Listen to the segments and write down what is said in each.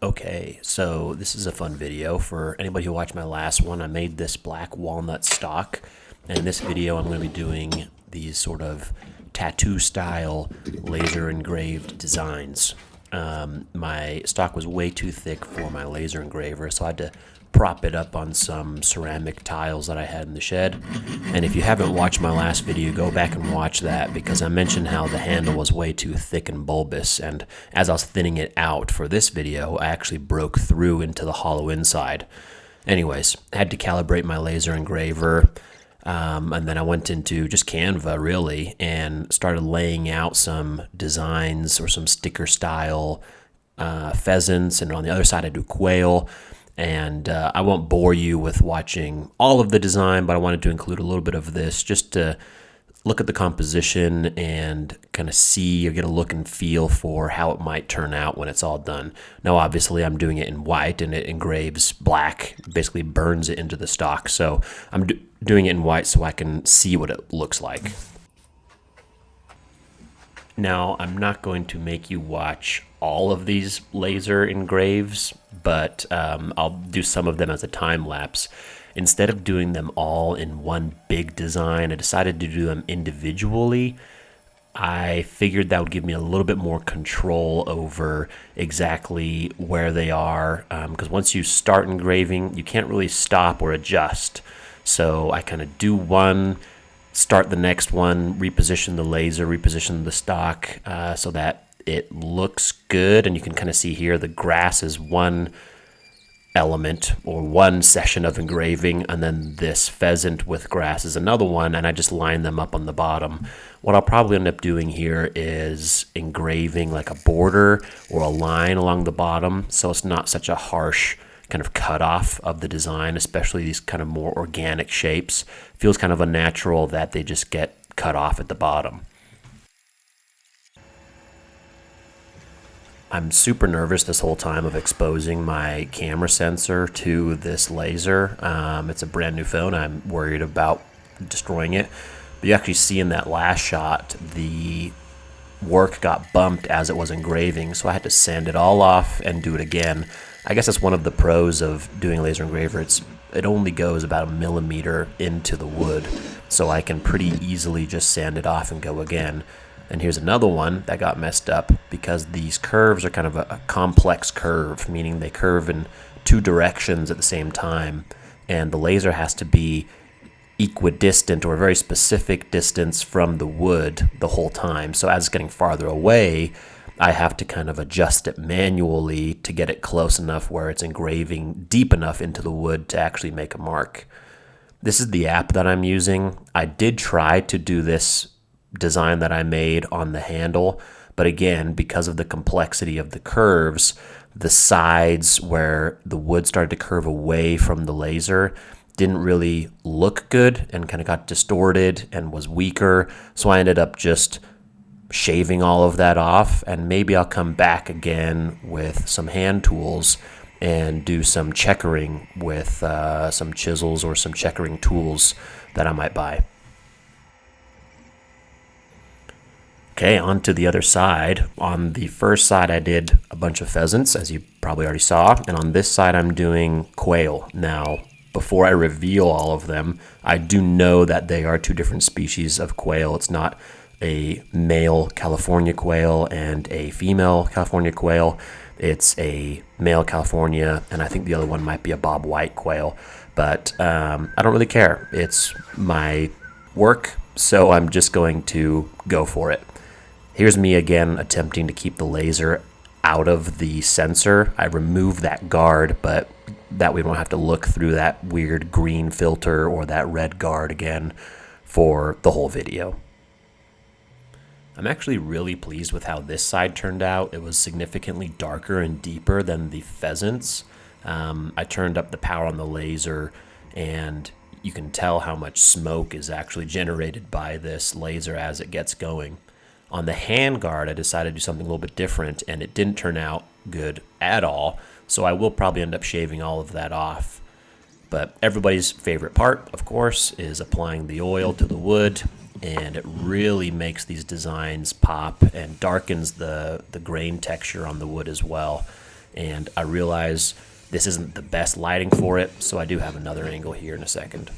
Okay, so this is a fun video for anybody who watched my last one. I made this black walnut stock, and in this video I'm going to be doing these sort of tattoo style laser engraved designs. My stock was way too thick for my laser engraver, so I had to prop it up on some ceramic tiles that I had in the shed. And if you haven't watched my last video, go back and watch that, because I mentioned how the handle was way too thick and bulbous, and as I was thinning it out for this video, I actually broke through into the hollow inside. Anyways, I had to calibrate my laser engraver, and then I went into just Canva really and started laying out some designs or some sticker style pheasants, and on the other side I do quail. And I won't bore you with watching all of the design, but I wanted to include a little bit of this just to look at the composition and kind of see or get a look and feel for how it might turn out when it's all done. Now, obviously, I'm doing it in white, and it engraves black, basically burns it into the stock. So I'm doing it in white so I can see what it looks like. Now, I'm not going to make you watch all of these laser engraves, but I'll do some of them as a time lapse. Instead of doing them all in one big design, I decided to do them individually. I figured that would give me a little bit more control over exactly where they are, because once you start engraving, you can't really stop or adjust. So I kind of do one, start the next one, reposition the laser, reposition the stock, so that it looks good. And you can kind of see here the grass is one element or one session of engraving, and then this pheasant with grass is another one, and I just line them up on the bottom. What I'll probably end up doing here is engraving like a border or a line along the bottom, so it's not such a harsh kind of cutoff of the design, especially these kind of more organic shapes. Feels kind of unnatural that they just get cut off at the bottom. I'm super nervous this whole time of exposing my camera sensor to this laser. It's a brand new phone. I'm worried about destroying it. But you actually see in that last shot, the work got bumped as it was engraving, so I had to sand it all off and do it again. I guess that's one of the pros of doing laser engraver. It only goes about 1 millimeter into the wood, so I can pretty easily just sand it off and go again. And here's another one that got messed up because these curves are kind of a complex curve, meaning they curve in two directions at the same time, and the laser has to be equidistant or a very specific distance from the wood the whole time. So as it's getting farther away, I have to kind of adjust it manually to get it close enough where it's engraving deep enough into the wood to actually make a mark. This is the app that I'm using. I did try to do this design that I made on the handle, but again, because of the complexity of the curves, the sides where the wood started to curve away from the laser didn't really look good and kind of got distorted and was weaker. So I ended up just shaving all of that off, and maybe I'll come back again with some hand tools and do some checkering with some chisels or some checkering tools that I might buy. Okay, on to the other side. On the first side, I did a bunch of pheasants, as you probably already saw. And on this side, I'm doing quail. Now, before I reveal all of them, I do know that they are two different species of quail. It's not a male California quail and a female California quail. It's a male California, and I think the other one might be a bob white quail. But I don't really care. It's my work, so I'm just going to go for it. Here's me again attempting to keep the laser out of the sensor. I removed that guard, but that way we don't have to look through that weird green filter or that red guard again for the whole video. I'm actually really pleased with how this side turned out. It was significantly darker and deeper than the pheasants. I turned up the power on the laser, and you can tell how much smoke is actually generated by this laser as it gets going. On the handguard, I decided to do something a little bit different, and it didn't turn out good at all, so I will probably end up shaving all of that off. But everybody's favorite part, of course, is applying the oil to the wood, and it really makes these designs pop and darkens the grain texture on the wood as well. And I realize this isn't the best lighting for it, so I do have another angle here in a second.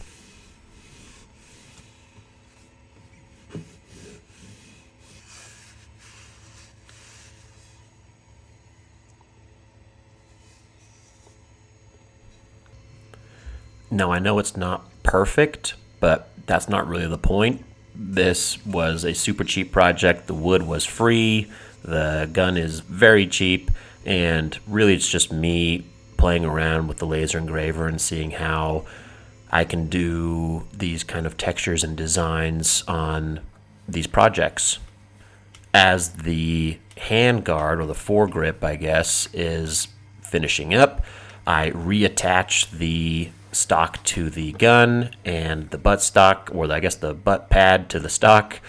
Now, I know it's not perfect, but that's not really the point. This was a super cheap project. The wood was free. The gun is very cheap. And really, it's just me playing around with the laser engraver and seeing how I can do these kind of textures and designs on these projects. As the handguard, or the foregrip, I guess, is finishing up, I reattach the stock to the gun and the butt stock, or I guess the butt pad to the stock,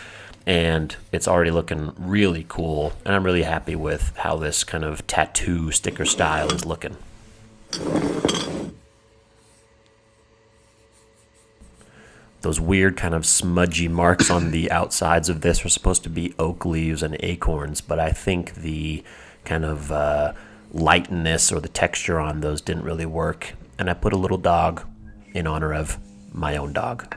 and it's already looking really cool, and I'm really happy with how this kind of tattoo sticker style is looking. Those weird kind of smudgy marks on the outsides of this are supposed to be oak leaves and acorns, but I think the kind of lightness or the texture on those didn't really work, and I put a little dog in honor of my own dog.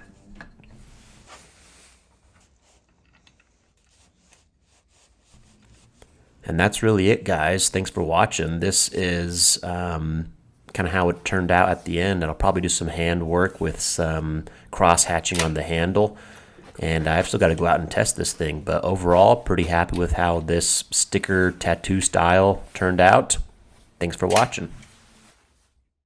And that's really it, guys. Thanks for watching. This is kind of how it turned out at the end, and I'll probably do some hand work with some cross hatching on the handle, and I've still got to go out and test this thing, but overall pretty happy with how this sticker tattoo style turned out. Thanks for watching.